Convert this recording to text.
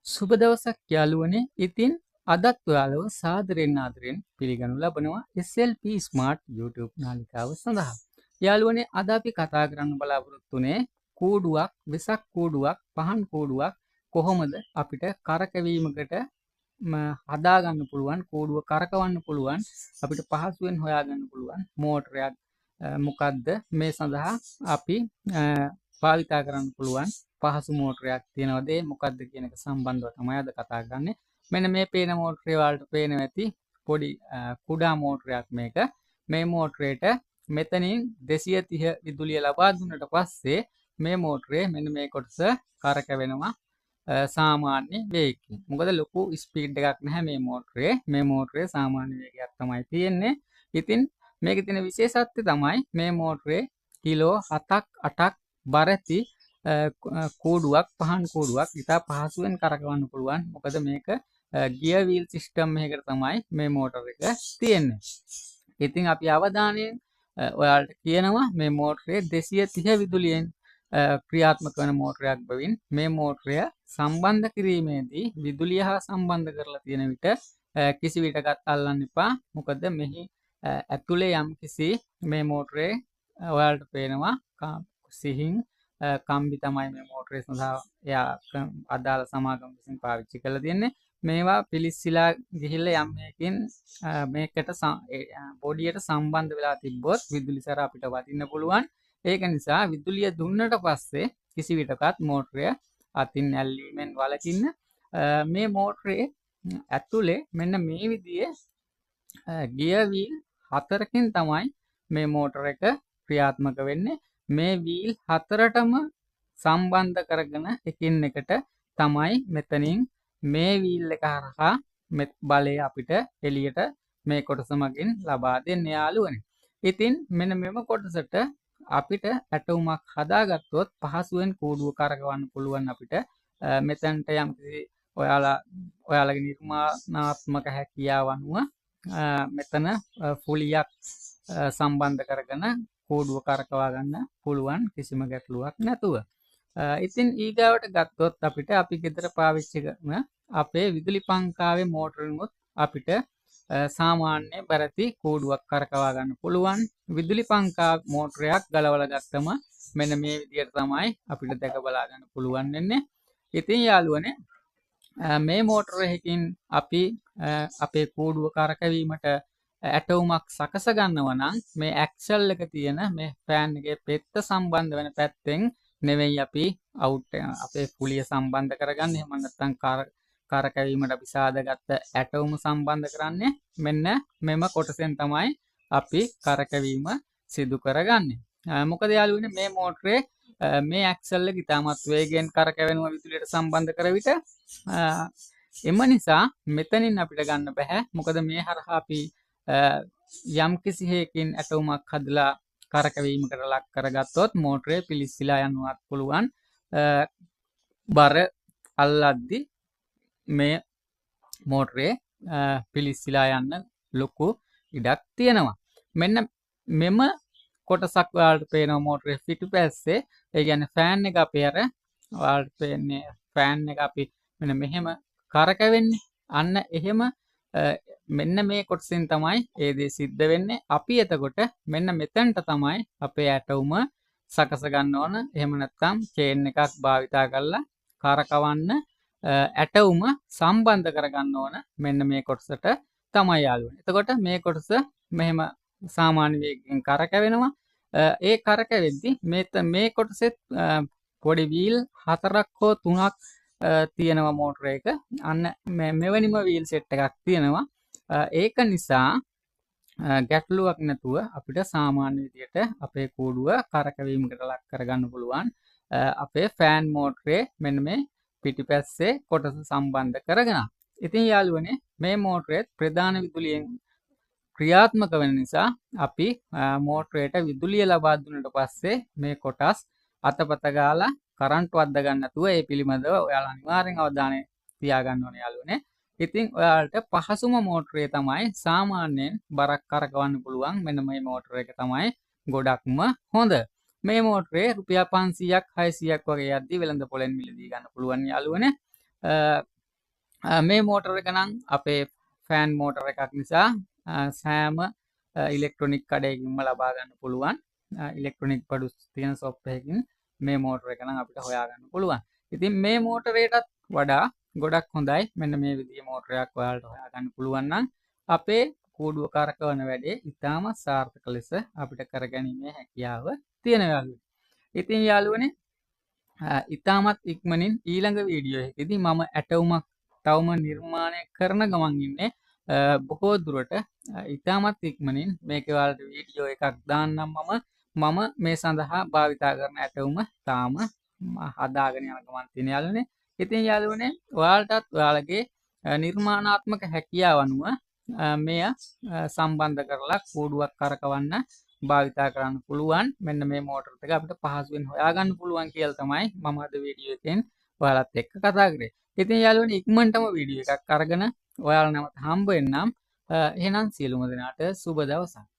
සුබ දවසක් යාළුවනේ. ඉතින් අදත් ඔයාලව සාදරයෙන් ආදරයෙන් පිළිගනු ලබනවා SLP Smart YouTube නාලිකාව සඳහා. යාළුවනේ අද අපි කතා කරන්න බලාපොරොත්තු වෙන්නේ කූඩුවක්, වෙසක් කූඩුවක්, පහන් කූඩුවක් කොහොමද අපිට කරකවීමකට හදා ගන්න පුළුවන්, කූඩුව කරකවන්න පුළුවන්, අපිට පහසුවෙන් හොයාගන්න පුළුවන් මෝටරයක් මොකද්ද මේ සඳහා අපි භාවිතා කරන්න පුළුවන් පහසු මෝටරයක් තියෙනවද මොකද්ද කියන එක සම්බන්ධව තමයි අද කතා කරන්නේ. මෙන්න මේ පේන මෝටරේ වලට පේනවා ඇති පොඩි කුඩා මෝටරයක් මේක. මේ මෝටරේට මෙතනින් 230 විදුලිය ලබා දුන්නට පස්සේ මේ මෝටරේ මෙන්න මේ කොටස කරකවෙනවා සාමාන්‍ය වේගකින්. මොකද ලොකු ස්පීඩ් එකක් නැහැ මේ මෝටරේ. මේ මෝටරේ සාමාන්‍ය වේගයක් තමයි තියෙන්නේ. ඉතින් මේකේ තියෙන විශේෂත්වය තමයි මේ මෝටරේ කිලෝ 7ක් 8ක් බර ඇති කූඩුවක්, පහන් කූඩුවක් ඉතා පහසුවෙන් කරකවන්න පුළුවන්. මොකද මේක ගියර් වීල් සිස්ටම් එකකට තමයි මේ මෝටර එක තියෙන්නේ. ඉතින් අපි අවධානයෙන් ඔයාලට කියනවා මේ මෝටරේ 230 විදුලියෙන් ක්‍රියාත්මක වන මෝටරයක් බවින් මේ මෝටරය සම්බන්ධ කිරීමේදී විදුලිය හා සම්බන්ධ කරලා තියෙන විට කිසි විටකත් අල්ලන්න එපා. මොකද මෙහි ඇතුලේ යම් කිසි මේ මෝටරේ ඔයාලට පේනවා සිහින් කම්බි තමයි මේ මෝටරේ සඳහා එයා අදාළ සමාගම විසින් පාවිච්චි කරලා තියෙන්නේ. මේවා පිලිස්සලා ගිහිල්ලා යම් එකකින් මේකට බොඩියට සම්බන්ධ වෙලා තිබ්බොත් විදුලි සැර අපිට වදින්න පුළුවන්. ඒක නිසා විදුලිය දුන්නට පස්සේ කිසි විටකත් මෝටරය අතින් ඇල්ලීමෙන් වළකින්න. මේ මෝටරේ ඇතුලේ මෙන්න මේ විදිහේ ගියර් වීල් 4කින් තමයි මේ මෝටර එක ක්‍රියාත්මක වෙන්නේ. මේ වීල් 4ටම සම්බන්ධ කරගෙන එකින් එකට තමයි මෙතනින් මේ වීල් එක හරහා බලය අපිට එළියට මේ කොටස මගින් ලබා දෙන්න යාළුවනේ. ඉතින් මෙන්න මෙම කොටසට අපිට ඇටවුමක් හදාගත්තොත් පහසුවෙන් කූඩුව කරකවන්න පුළුවන් අපිට. මෙතනට යම්කිසි ඔයාලගේ නිර්මාණාත්මක හැකියාව අනුව මෙතන පුලියක් සම්බන්ධ කරගෙන කූඩුව කරකවා ගන්න පුළුවන් කිසිම ගැටලුවක් නැතුව. ඉතින් ඊගාවට ගත්තොත් අපිට අපි ගෙදර පාවිච්චි කරන අපේ විදුලි පංකාවේ මෝටරිනුත් අපිට සාමාන්‍ය බරති කූඩුවක් කරකවා ගන්න පුළුවන්. විදුලි පංකා මෝටරයක් ගලවලා ගත්තම මෙන්න මේ විදිහට තමයි අපිට දැක බලා ගන්න පුළුවන් වෙන්නේ. ඉතින් යාළුවනේ මේ මෝටර එකකින් අපි අපේ කූඩුව කරකවීමට ඇටවුමක් සකස ගන්නවා නම් මේ ඇක්සල් එක තියෙන මේ ෆෑන් එකේ පෙත්ත සම්බන්ධ වෙන පැත්තෙන් නෙවෙයි අපි අපේ පුලිය සම්බන්ධ කරගන්නේ. එහෙම නැත්නම් කරකැවීමට අපි සාදගත්ත ඇටවුම සම්බන්ධ කරන්නේ මෙන්න මෙම කොටසෙන් තමයි අපි කරකැවීම සිදු කරගන්නේ. මොකද යාළුවනේ මේ මෝටරේ මේ ඇක්සල් එක ඉතාමත් වේගයෙන් කරකැවෙනවා විදුලියට සම්බන්ධ කර විට. එම නිසා මෙතනින් අපිට ගන්න බෑ. මොකද මේ හරහා අපි යම් කිසි හේකින් ඇටවුමක් හදලා කරකැවීමකට ලක් කරගත්තොත් මෝටරේ පිලිස්සලා යන්නවත් පුළුවන්. බර අල්ලද්දි මේ මෝටරේ පිලිස්සලා යන්න ලොකු ඉඩක් තියෙනවා. මෙන්න මෙම කොටසක් ඔයාලට පේනවා මෝටරේ පිටුපැස්සේ. ඒ කියන්නේ ෆෑන් එක අපේ අර ඔයාලට පේන්නේ ෆෑන් එක අපි මෙන්න මෙහෙම කරකැවෙන්නේ. අන්න එහෙම මෙන්න මේ කොටසෙන් තමයි ඒ දේ සිද්ධ වෙන්නේ. අපි එතකොට මෙන්න මෙතනට තමයි අපේ ඇටවුම සකස ගන්න ඕන. එහෙම නැත්නම් චේන් එකක් භාවිතා කරලා කරකවන්න ඇටවුම සම්බන්ධ කරගන්න ඕන. මෙන්න මේ කොටසට තමයි යාළුවනේ. එතකොට මේ කොටස මෙහෙම සාමාන්‍ය වේගයෙන් කරකැවෙනවා. ඒ කරකැවෙද්දි මේ කොටසෙත් පොඩි වීල් 4ක් හෝ 3ක් තියෙනවා මෝටර එක. අන්න මෙවැනිම වීල් සෙට් එකක් තියෙනවා. ඒක නිසා ගැටලුවක් නැතුව අපිට සාමාන්‍ය විදියට අපේ කූඩුව කරකැවීමකට ලක් කරගන්න පුළුවන්. අපේ ෆෑන් මෝටරේ මෙන්න මේ පිටිපැස්සේ කොටස සම්බන්ධ කරගෙන. ඉතින් යාළුවනේ මේ මෝටරේ ප්‍රධාන විදුලියෙන් ක්‍රියාත්මක වෙන නිසා අපි මෝටරේට විදුලිය ලබා දුන්නට පස්සේ මේ කොටස් අතපත ගාලා කරන්ට් වද්දා ගන්න නැතුව ඒ පිළිබඳව ඔයාලා අනිවාර්යෙන් අවධානය තියාගන්න ඕනේ යාළුවනේ. ඉතින් ඔයාලට පහසුම මෝටරේ තමයි සාමාන්‍යයෙන් බරක් කරකවන්න පුළුවන්. මෙන්න මේ මෝටර එක තමයි ගොඩක්ම හොඳ. මේ මෝටරේ රුපියල් 500ක් 600ක් වගේ යද්දි වෙළඳ පොලෙන් මිලදී ගන්න පුළුවන් යාළුවනේ. මේ මෝටර් එක නම් අපේ ෆෑන් මෝටර් එකක් නිසා සෑම ඉලෙක්ට්‍රොනික් කඩයකින්ම ලබා ගන්න පුළුවන්. ඉලෙක්ට්‍රොනික් බඩු තියෙන සොෆ්ට්වෙයාර් එකකින් මේ මෝටර් එක නම් අපිට හොයා ගන්න පුළුවන්. ඉතින් මේ මෝටරේටත් වඩා ගොඩක් හොඳයි. මෙන්න මේ විදිහේ මෝටරයක් ඔයාලට හොයා ගන්න පුළුවන් නම් අපේ කූඩුව කරකවන වැඩේ ඉතාම සාර්ථක ලෙස අපිට කරගැනීමේ හැකියාව තියෙන යාළුවනේ. ඉතින් යාළුවනේ ඉතාමත් ඉක්මනින් ඊළඟ වීඩියෝ එකේදී මම ඇටවුමක් තවම නිර්මාණය කරන ගමන් ඉන්නේ. බොහෝ දුරට ඉතාමත් ඉක්මනින් මේක ඔයාලට වීඩියෝ එකක් දාන්නම් මම මේ සඳහා භාවිතා කරන ඇටවුම තාම හදාගෙන යන ගමන් තියෙන යාළුවනේ. ඉතින් යාළුවනේ ඔයාලටත් ඔයාලගේ නිර්මාණාත්මක හැකියාව අනුව මෙය සම්බන්ධ කරලා කූඩුවක් කරකවන්න භාවිතා කරන්න පුළුවන්. මෙන්න මේ මෝටර් එක අපිට පහසුවෙන් හොයාගන්න පුළුවන් කියලා තමයි මම අද වීඩියෝ එකෙන් ඔයාලත් එක්ක කතා කරේ. ඉතින් යාළුවනේ ඉක්මනටම වීඩියෝ එකක් අරගෙන ඔයාලා නැවත හම්බ වෙන්නම්. එහෙනම් සියලුම දෙනාට සුබ දවසක්.